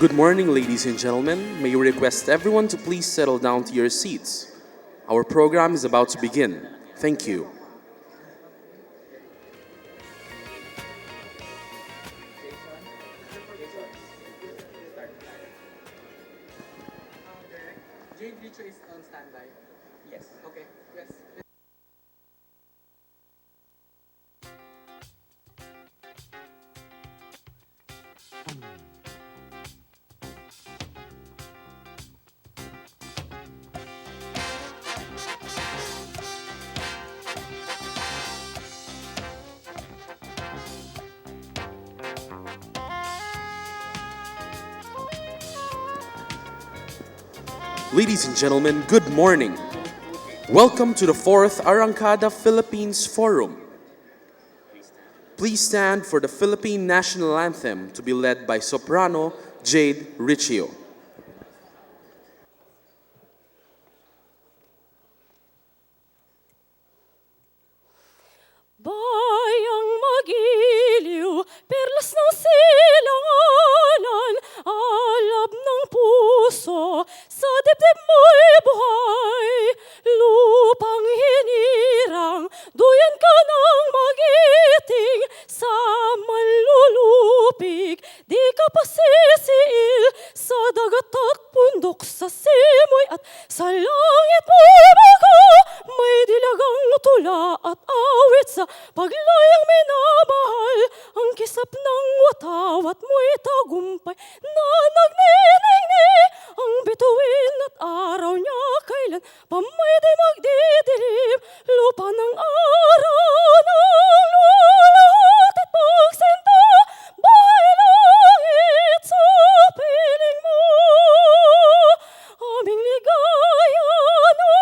Good morning, ladies and gentlemen. May we request everyone to please settle down to your seats. Our program is about to begin. Thank you. Ladies and gentlemen, good morning. Welcome to the 4th Arangkada Philippines Forum. Please stand for the Philippine National Anthem to be led by soprano Jade Riccio. Bayang magiliw, perlas ng silanganan, alab ng puso, sa dibdib mo'y buhay. Lupang hinirang, duyan ka ng magiting, sa manlulupig, di ka pasisiil, sa dagat at bundok, sa simoy at sa langit mo'y bago, may dilagang tula at awit sa paglayang minamahal, ang kisap ng watawat mo'y tagumpay na nagniningni, ang bituin at araw niya kailan pa may di magdidilim, lupa ng araw ng lulahat at pagsinta, bahay langit sa piling mo, aming ligaya ng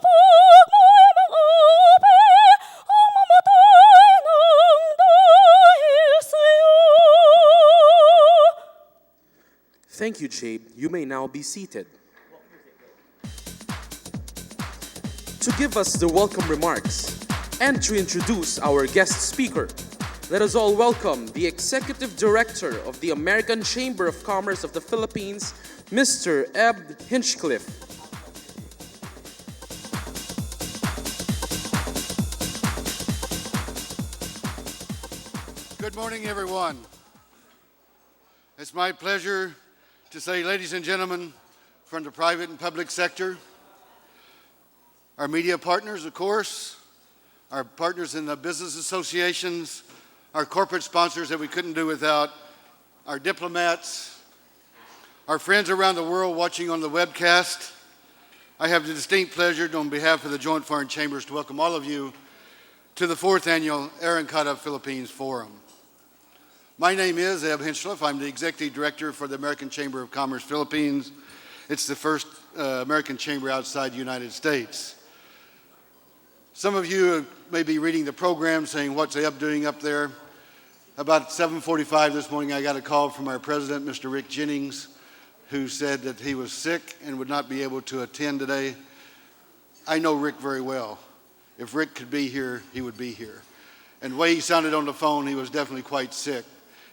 pagmay mang-api, ang mamatay ng dahil sa'yo. Thank you, Jade. You may now be seated. To give us the welcome remarks and to introduce our guest speaker, let us all welcome the Executive Director of the American Chamber of Commerce of the Philippines, Mr. Eb Hinchcliffe. Good morning, everyone. It's my pleasure to say, ladies and gentlemen, from the private and public sector, our media partners, of course, our partners in the business associations, our corporate sponsors that we couldn't do without, our diplomats, our friends around the world watching on the webcast. I have the distinct pleasure on behalf of the Joint Foreign Chambers to welcome all of you to the 4th Annual Arangkada Philippines Forum. My name is Eb Hinchcliffe. I'm the Executive Director for the American Chamber of Commerce Philippines. It's the first American chamber outside the United States. Some of you may be reading the program saying, what's Eb doing up there? About 7:45 this morning, I got a call from our president, Mr. Rick Jennings, who said that he was sick and would not be able to attend today. I know Rick very well. If Rick could be here, he would be here. And the way he sounded on the phone, he was definitely quite sick.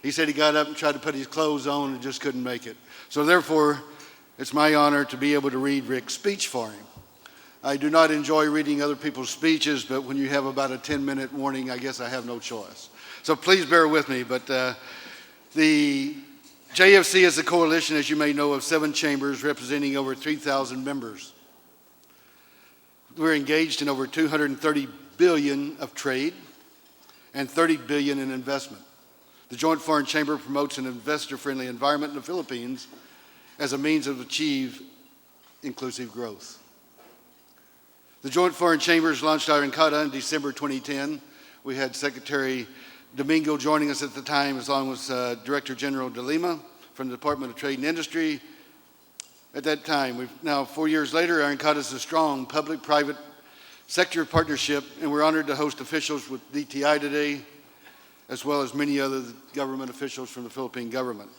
He said he got up and tried to put his clothes on and just couldn't make it. So therefore, it's my honor to be able to read Rick's speech for him. I do not enjoy reading other people's speeches, but when you have about a 10-minute warning, I guess I have no choice. So please bear with me. But the JFC is a coalition, as you may know, of 7 chambers representing over 3,000 members. We're engaged in over $230 billion of trade and $30 billion in investment. The Joint Foreign Chamber promotes an investor-friendly environment in the Philippines as a means of achieve inclusive growth. The Joint Foreign Chambers launched Arangkada in December 2010. We had Secretary Domingo joining us at the time, along with Director General De Lima from the Department of Trade and Industry. At that time, now 4 years later, Arangkada is a strong public-private sector partnership, and we're honored to host officials with DTI today, as well as many other government officials from the Philippine government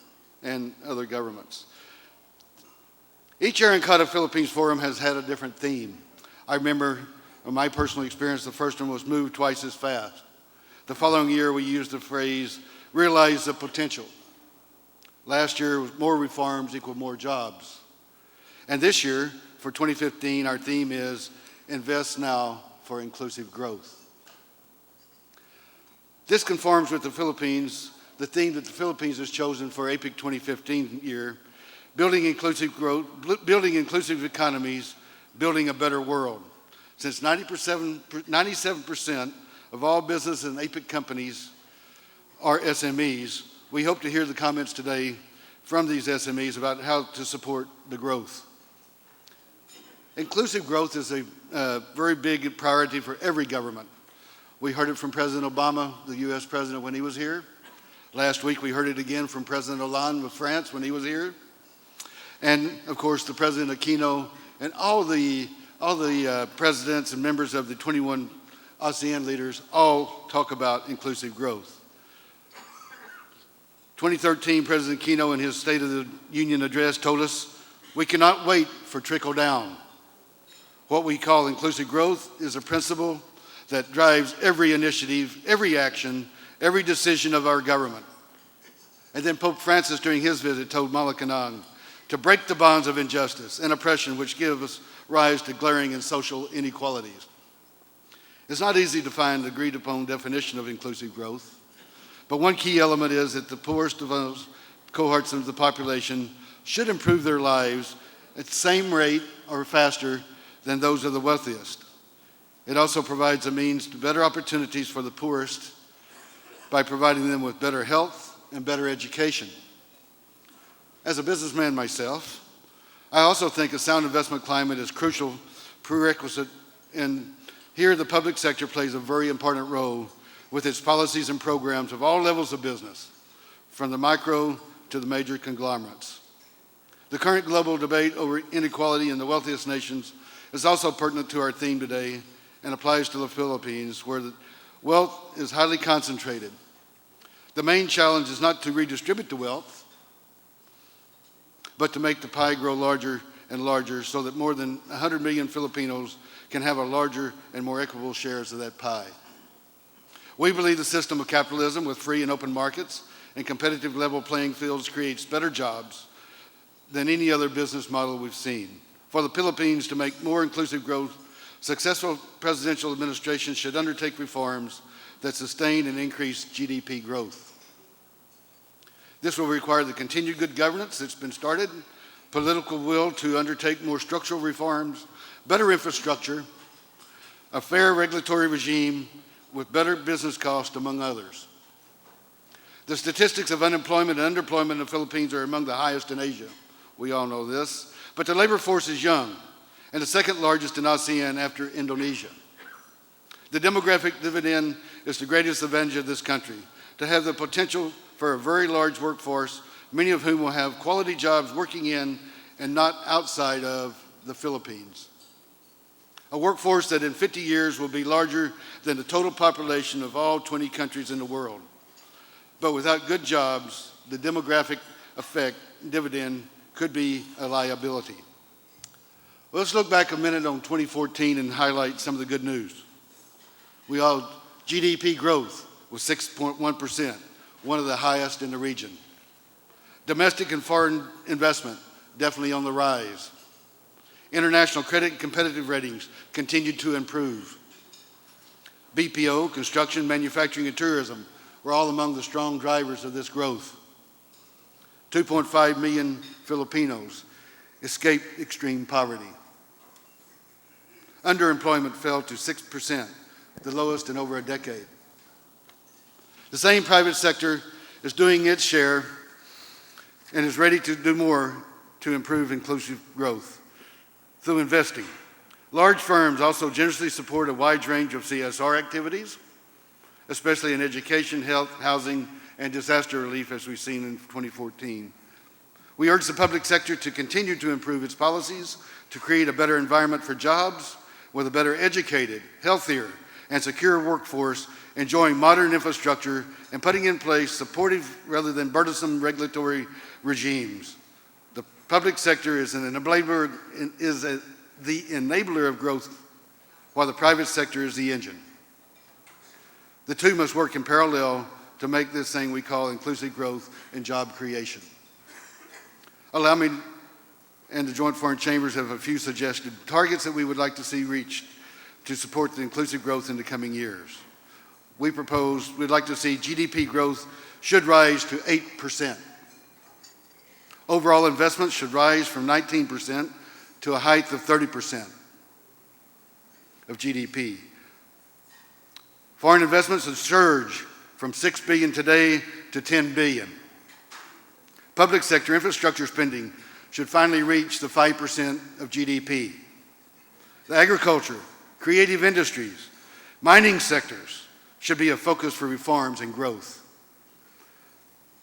and other governments. Each Arangkada Philippines Forum has had a different theme. I remember, in my personal experience, the first one was move twice as fast. The following year, we used the phrase, realize the potential. Last year, more reforms equal more jobs. And this year, for 2015, our theme is Invest Now for Inclusive Growth. This conforms with the Philippines, the theme that the Philippines has chosen for APIC 2015 year, building inclusive growth, building inclusive economies, building a better world. Since 97% of all business and APIC companies are SMEs, we hope to hear the comments today from these SMEs about how to support the growth. Inclusive growth is a very big priority for every government. We heard it from President Obama, the US president, when he was here. Last week we heard it again from President Hollande of France when he was here. And of course the President Aquino and all the presidents and members of the 21 ASEAN leaders all talk about inclusive growth. 2013, President Aquino in his State of the Union address told us, we cannot wait for trickle down. What we call inclusive growth is a principle that drives every initiative, every action, every decision of our government. And then Pope Francis, during his visit, told Malacanang to break the bonds of injustice and oppression which give us rise to glaring and social inequalities. It's not easy to find an agreed upon definition of inclusive growth, but one key element is that the poorest of those cohorts of the population should improve their lives at the same rate or faster than those of the wealthiest. It also provides a means to better opportunities for the poorest by providing them with better health and better education. As a businessman myself, I also think a sound investment climate is crucial prerequisite, and here the public sector plays a very important role with its policies and programs of all levels of business, from the micro to the major conglomerates. The current global debate over inequality in the wealthiest nations is also pertinent to our theme today and applies to the Philippines, where the wealth is highly concentrated. The main challenge is not to redistribute the wealth, but to make the pie grow larger and larger so that more than 100 million Filipinos can have a larger and more equitable shares of that pie. We believe the system of capitalism with free and open markets and competitive level playing fields creates better jobs than any other business model we've seen. For the Philippines to make more inclusive growth, successful presidential administrations should undertake reforms that sustain and increase GDP growth. This will require the continued good governance that's been started, political will to undertake more structural reforms, better infrastructure, a fair regulatory regime with better business costs, among others. The statistics of unemployment and underemployment in the Philippines are among the highest in Asia. We all know this. But the labor force is young and the second largest in ASEAN after Indonesia. The demographic dividend is the greatest advantage of this country, to have the potential for a very large workforce, many of whom will have quality jobs working in and not outside of the Philippines. A workforce that in 50 years will be larger than the total population of all 20 countries in the world. But without good jobs, the demographic effect dividend could be a liability. Well, let's look back a minute on 2014 and highlight some of the good news. GDP growth was 6.1%, one of the highest in the region. Domestic and foreign investment, definitely on the rise. International credit and competitive ratings continued to improve. BPO, construction, manufacturing, and tourism were all among the strong drivers of this growth. 2.5 million Filipinos escaped extreme poverty. Underemployment fell to 6%, the lowest in over a decade. The same private sector is doing its share and is ready to do more to improve inclusive growth through investing. Large firms also generously support a wide range of CSR activities, especially in education, health, housing, and disaster relief, as we've seen in 2014. We urge the public sector to continue to improve its policies to create a better environment for jobs with a better educated, healthier, and secure workforce, enjoying modern infrastructure and putting in place supportive rather than burdensome regulatory regimes. The public sector is the enabler of growth, while the private sector is the engine. The two must work in parallel to make this thing we call inclusive growth and job creation. Allow me and the Joint Foreign Chambers have a few suggested targets that we would like to see reached to support the inclusive growth in the coming years. We'd like to see GDP growth should rise to 8%. Overall investments should rise from 19% to a height of 30% of GDP. Foreign investments should surge from $6 billion today to $10 billion. Public sector infrastructure spending should finally reach the 5% of GDP. The agriculture, creative industries, mining sectors should be a focus for reforms and growth.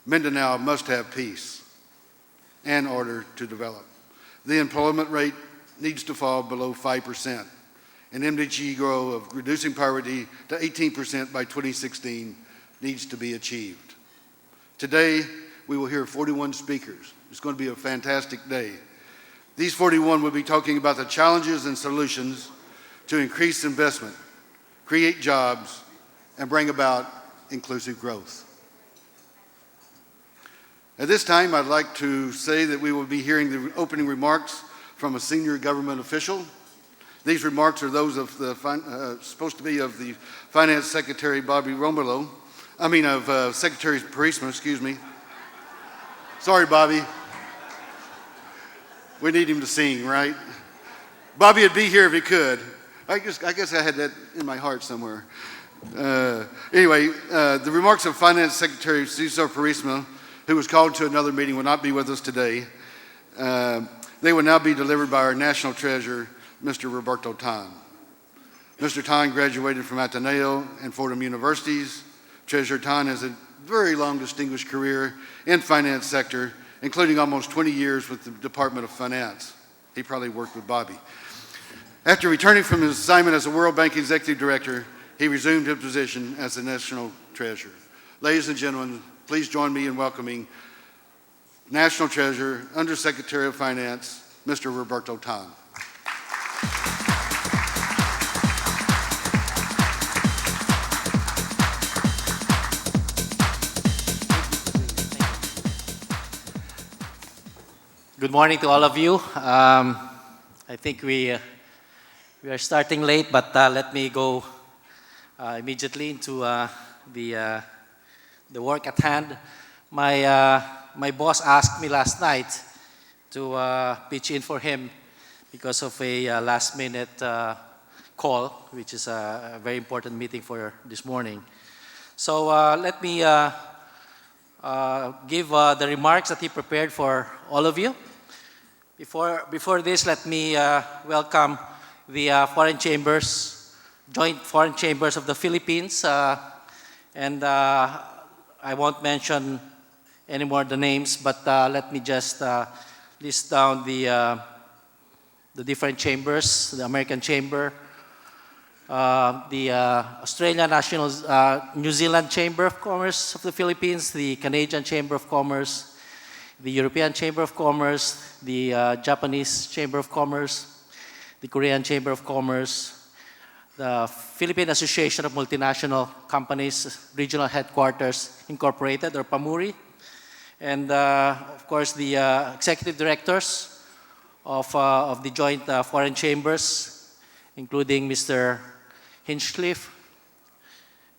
Mindanao must have peace and order to develop. The employment rate needs to fall below 5%, and MDG goal of reducing poverty to 18% by 2016 needs to be achieved. Today, we will hear 41 speakers. It's going to be a fantastic day. These 41 will be talking about the challenges and solutions to increase investment, create jobs, and bring about inclusive growth. At this time, I'd like to say that we will be hearing the opening remarks from a senior government official. These remarks are those of supposed to be of the Finance Secretary Bobby Romulo. Secretary Parisma, excuse me. Sorry, Bobby. We need him to sing, right? Bobby would be here if he could. I guess I had that in my heart somewhere. The remarks of Finance Secretary Cesar Parisma, who was called to another meeting, will not be with us today. They will now be delivered by our National Treasurer, Mr. Roberto Tan. Mr. Tan graduated from Ateneo and Fordham Universities. Treasurer Tan has a very long distinguished career in finance sector, including almost 20 years with the Department of Finance. He probably worked with Bobby. After returning from his assignment as a World Bank Executive Director, he resumed his position as the National Treasurer. Ladies and gentlemen, please join me in welcoming National Treasurer, Undersecretary of Finance, Mr. Roberto Tan. Good morning to all of you. I think we are starting late, but let me go immediately into the work at hand. My boss asked me last night to pitch in for him because of a last-minute call, which is a very important meeting for this morning. So let me give the remarks that he prepared for all of you. Before this, let me welcome the foreign chambers, joint foreign chambers of the Philippines, and I won't mention any more the names, but let me just list down the different chambers: the American Chamber, the Australian National New Zealand Chamber of Commerce of the Philippines, the Canadian Chamber of Commerce, the European Chamber of Commerce, the Japanese Chamber of Commerce, the Korean Chamber of Commerce, the Philippine Association of Multinational Companies, Regional Headquarters Incorporated, or PAMURI, and of course the executive directors of the joint foreign chambers, including Mr. Hinchcliffe,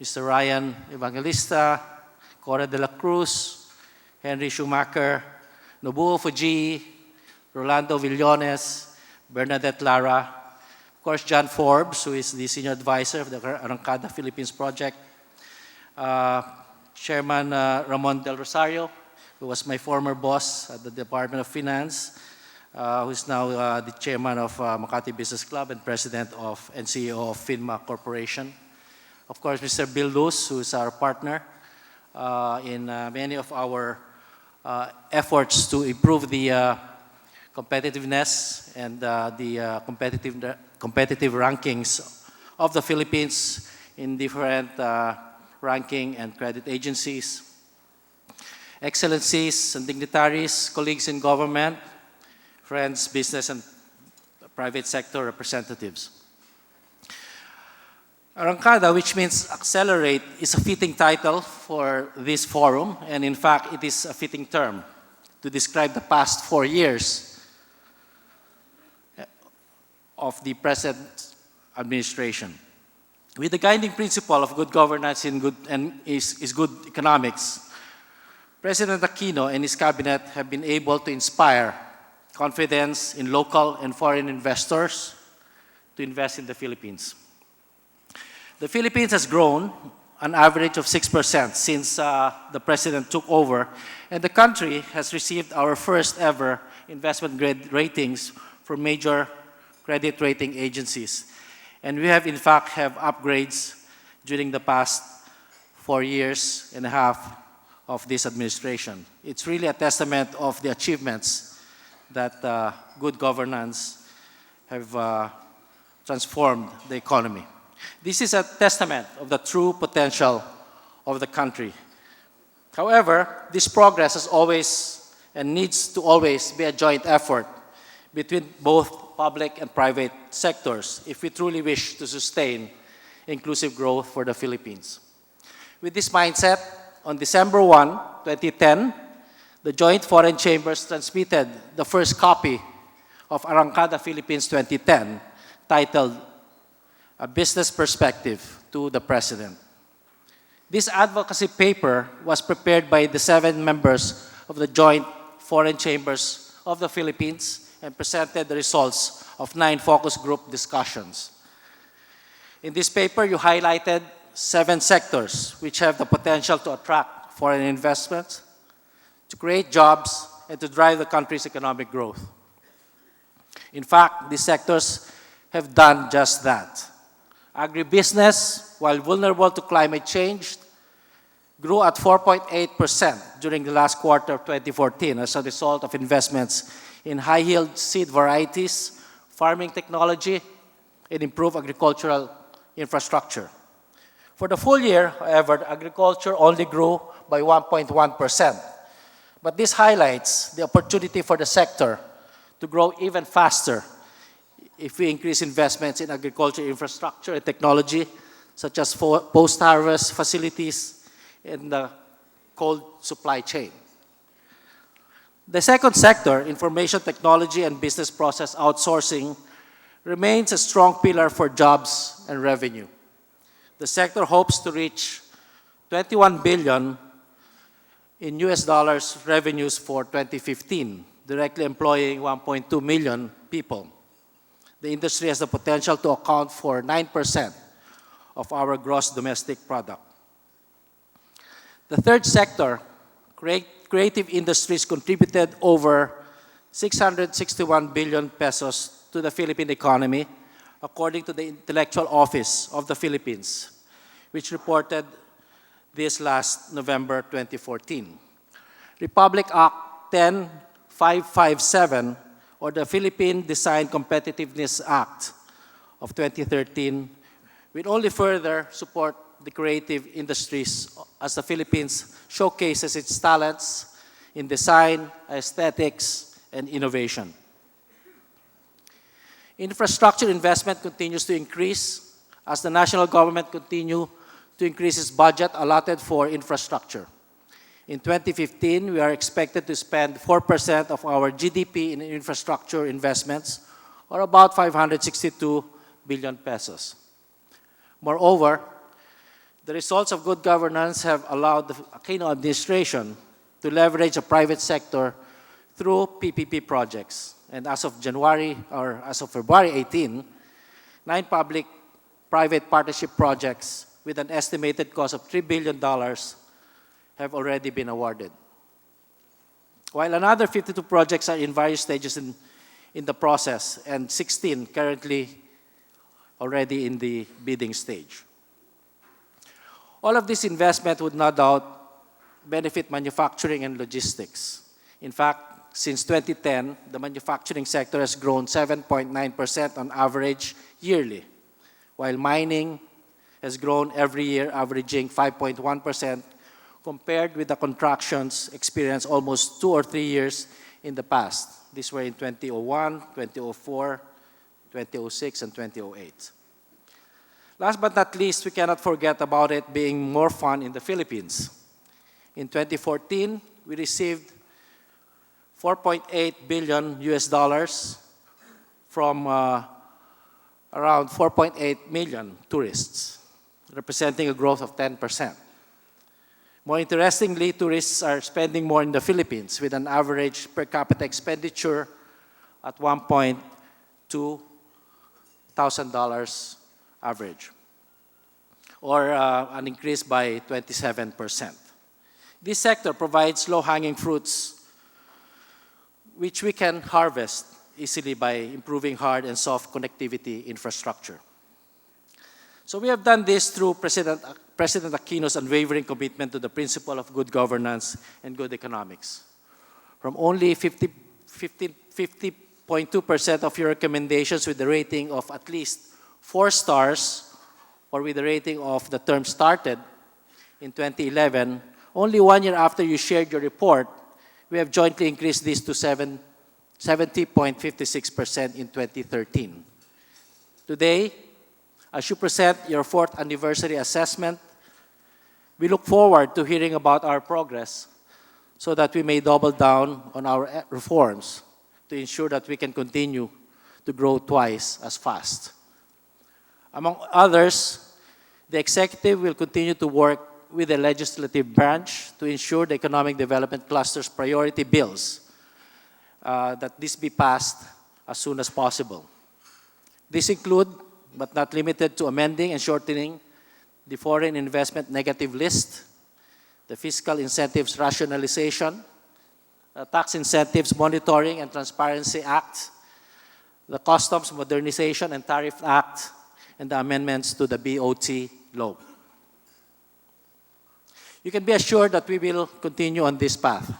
Mr. Ryan Evangelista, Cora de la Cruz, Henry Schumacher, Nobuo Fuji, Rolando Villones, Bernadette Lara, of course John Forbes, who is the senior advisor of the Arangkada Philippines project, Chairman Ramon Del Rosario, who was my former boss at the Department of Finance, who is now the chairman of Makati Business Club and president of and CEO of FINMA Corporation. Of course, Mr. Bill Luz, who is our partner in many of our efforts to improve the competitiveness and the competitive rankings of the Philippines in different ranking and credit agencies. Excellencies and dignitaries, colleagues in government, friends, business and private sector representatives. Arangkada, which means accelerate, is a fitting title for this forum, and in fact, it is a fitting term to describe the past 4 years of the present administration. With the guiding principle of good governance is good economics, President Aquino and his cabinet have been able to inspire confidence in local and foreign investors to invest in the Philippines. The Philippines has grown an average of 6% since the president took over, and the country has received our first ever investment grade ratings from major credit rating agencies. And we have in fact have upgrades during the past 4.5 years of this administration. It's really a testament of the achievements that good governance have transformed the economy. This is a testament of the true potential of the country. However, this progress has always and needs to always be a joint effort between both public and private sectors if we truly wish to sustain inclusive growth for the Philippines. With this mindset, on December 1, 2010, the Joint Foreign Chambers transmitted the first copy of Arangkada Philippines 2010, titled A Business Perspective, to the President. This advocacy paper was prepared by the 7 members of the Joint Foreign Chambers of the Philippines and presented the results of 9 focus group discussions. In this paper, you highlighted 7 sectors which have the potential to attract foreign investments, to create jobs, and to drive the country's economic growth. In fact, these sectors have done just that. Agribusiness, while vulnerable to climate change, grew at 4.8% during the last quarter of 2014 as a result of investments in high-yield seed varieties, farming technology, and improved agricultural infrastructure. For the full year, however, agriculture only grew by 1.1%. But this highlights the opportunity for the sector to grow even faster if we increase investments in agriculture infrastructure and technology, such as post-harvest facilities and the cold supply chain. The second sector, information technology and business process outsourcing, remains a strong pillar for jobs and revenue. The sector hopes to reach $21 billion in US dollars revenues for 2015, directly employing 1.2 million people. The industry has the potential to account for 9% of our gross domestic product. The third sector, creative industries, contributed over 661 billion pesos to the Philippine economy, according to the Intellectual Office of the Philippines, which reported this last November 2014. Republic Act 10557, or the Philippine Design Competitiveness Act of 2013, will only further support the creative industries as the Philippines showcases its talents in design, aesthetics, and innovation. Infrastructure investment continues to increase as the national government continues to increase its budget allotted for infrastructure. In 2015, we are expected to spend 4% of our GDP in infrastructure investments, or about 562 billion pesos. Moreover, the results of good governance have allowed the Aquino administration to leverage the private sector through PPP projects. And as of February 18, 9 public-private partnership projects with an estimated cost of $3 billion have already been awarded. While another 52 projects are in various stages in the process, and 16 currently already in the bidding stage. All of this investment would no doubt benefit manufacturing and logistics. In fact, since 2010, the manufacturing sector has grown 7.9% on average yearly, while mining has grown every year, averaging 5.1%, compared with the contractions experienced almost 2 or 3 years in the past. These were in 2001, 2004, 2006, and 2008. Last but not least, we cannot forget about it being more fun in the Philippines. In 2014, we received 4.8 billion US dollars from around 4.8 million tourists, representing a growth of 10%. More interestingly, tourists are spending more in the Philippines with an average per capita expenditure at $1.2 thousand average, or an increase by 27%. This sector provides low-hanging fruits which we can harvest easily by improving hard and soft connectivity infrastructure. So we have done this through President Aquino's unwavering commitment to the principle of good governance and good economics. From only 50.2% of your recommendations with the rating of at least 4 stars, or with the rating of the term started in 2011, only 1 year after you shared your report, we have jointly increased this to 70.56% in 2013. Today, as you present your 4th anniversary assessment, we look forward to hearing about our progress so that we may double down on our reforms to ensure that we can continue to grow twice as fast. Among others, the executive will continue to work with the legislative branch to ensure the economic development cluster's priority bills, that this be passed as soon as possible. These include, but not limited to, amending and shortening the foreign investment negative list, the fiscal incentives rationalization, the Tax Incentives Monitoring and Transparency Act, the Customs Modernization and Tariff Act, and the amendments to the BOT law. You can be assured that we will continue on this path,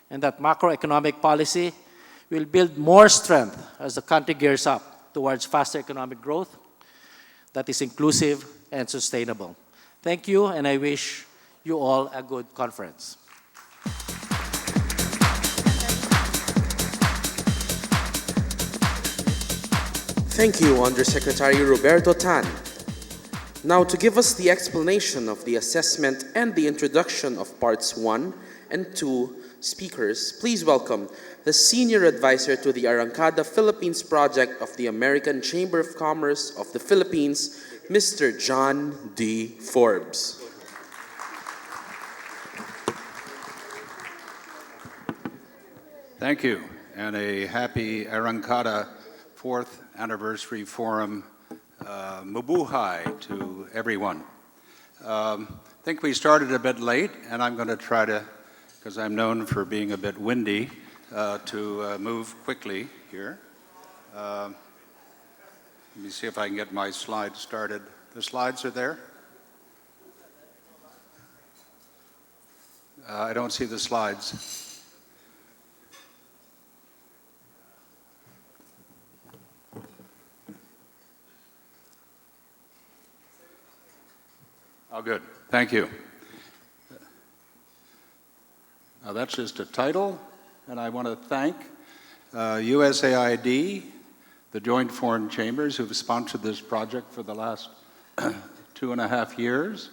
and that macroeconomic policy will build more strength as the country gears up towards faster economic growth that is inclusive and sustainable. Thank you, and I wish you all a good conference. Thank you, Undersecretary Roberto Tan. Now, to give us the explanation of the assessment and the introduction of parts 1 and 2 speakers, please welcome the Senior Advisor to the Arangkada Philippines Project of the American Chamber of Commerce of the Philippines, Mr. John D. Forbes. Thank you, and a happy Arangkada 4th Anniversary Forum. Mabuhay to everyone. I think we started a bit late, and I'm going to try to, because I'm known for being a bit windy, to move quickly here. Let me see if I can get my slides started. The slides are there? I don't see the slides. Oh, good. Thank you. Now, that's just a title, and I want to thank USAID, the Joint Foreign Chambers, who've sponsored this project for the last 2.5 years,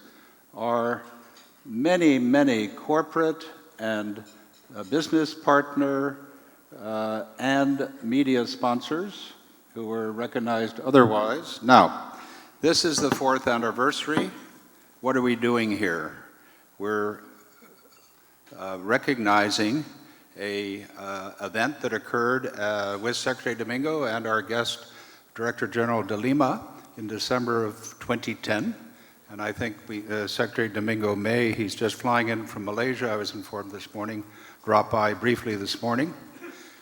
our many, many corporate and business partner and media sponsors who were recognized otherwise. Now, this is the 4th anniversary. What are we doing here? We're recognizing a event that occurred with Secretary Domingo and our guest, Director General de Lima, in December of 2010. And I think Secretary Domingo may, he's just flying in from Malaysia, I was informed this morning, dropped by briefly this morning.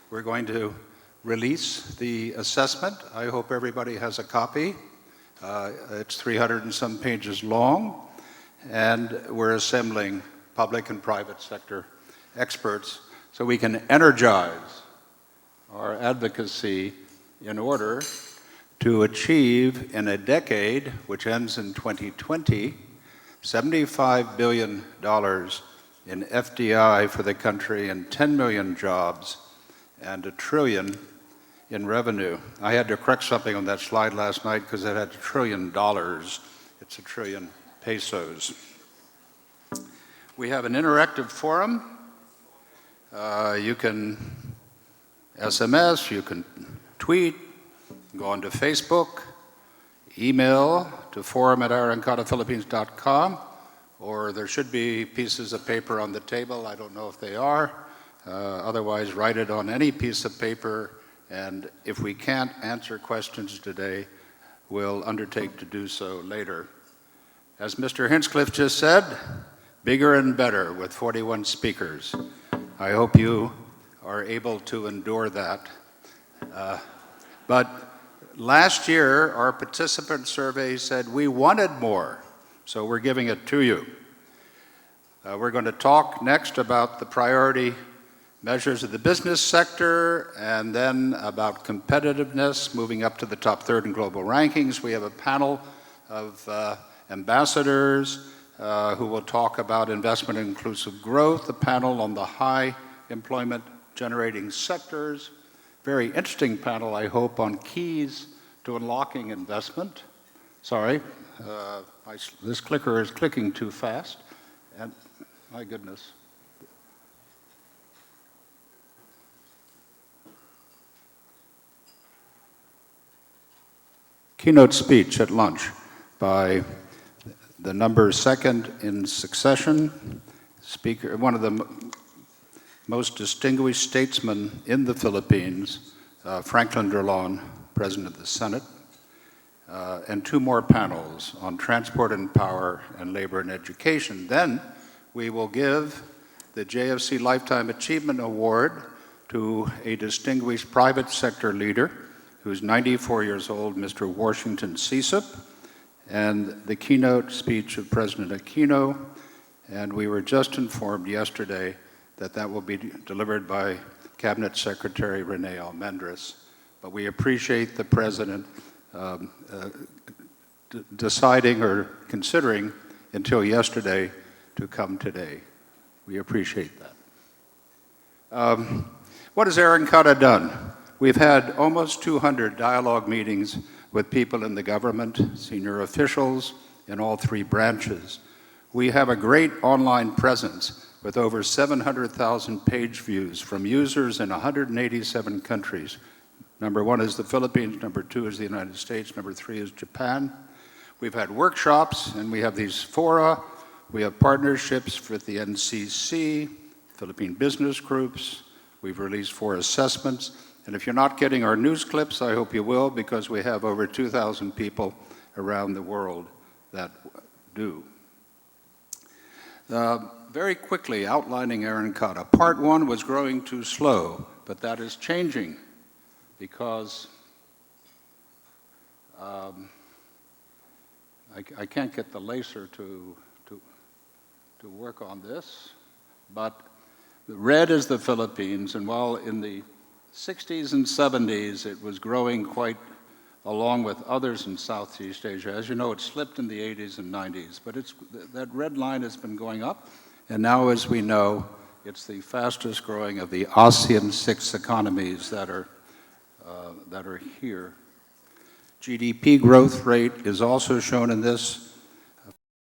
We're going to release the assessment. I hope everybody has a copy. It's 300 and some pages long. And we're assembling public and private sector experts so we can energize our advocacy in order to achieve in a decade, which ends in 2020, $75 billion in FDI for the country and 10 million jobs and $1 trillion in revenue. I had to correct something on that slide last night because it had $1 trillion. It's $1 trillion pesos. We have an interactive forum. You can SMS, you can tweet, go onto Facebook, email to forum@arangkadaphilippines.com, or there should be pieces of paper on the table. I don't know if they are. Otherwise, write it on any piece of paper, and if we can't answer questions today, we'll undertake to do so later. As Mr. Hinchcliffe just said, bigger and better with 41 speakers. I hope you are able to endure that. But last year, our participant survey said we wanted more, so we're giving it to you. We're going to talk next about the priority measures of the business sector, and then about competitiveness, moving up to the top third in global rankings. We have a panel of ambassadors who will talk about investment and inclusive growth, a panel on the high employment generating sectors. Very interesting panel, I hope, on keys to unlocking investment. Sorry, this clicker is clicking too fast, and my goodness. Keynote speech at lunch by the number second in succession speaker, one of the most distinguished statesmen in the Philippines, Franklin Drilon, President of the Senate, and two more panels on transport and power and labor and education. Then we will give the JFC Lifetime Achievement Award to a distinguished private sector leader who's 94 years old, Mr. Washington Cisup, and the keynote speech of President Aquino. And we were just informed yesterday that that will be delivered by Cabinet Secretary Rene Almendras. But we appreciate the President deciding or considering until yesterday to come today. We appreciate that. What has Arangkada done? We've had almost 200 dialogue meetings with people in the government, senior officials in all three branches. We have a great online presence with over 700,000 page views from users in 187 countries. Number one is the Philippines, number two is the United States, number three is Japan. We've had workshops, and we have these fora. We have partnerships with the NCC, Philippine business groups. We've released 4 assessments. And if you're not getting our news clips, I hope you will, because we have over 2,000 people around the world that do. Very quickly, outlining Arangkada. Part 1 was growing too slow, but that is changing because I can't get the laser to work on this, but red is the Philippines, and while in the 60s and 70s it was growing quite along with others in Southeast Asia. As you know, it slipped in the 80s and 90s, but that red line has been going up, and now, as we know, it's the fastest growing of the ASEAN 6 economies that are here. GDP growth rate is also shown in this.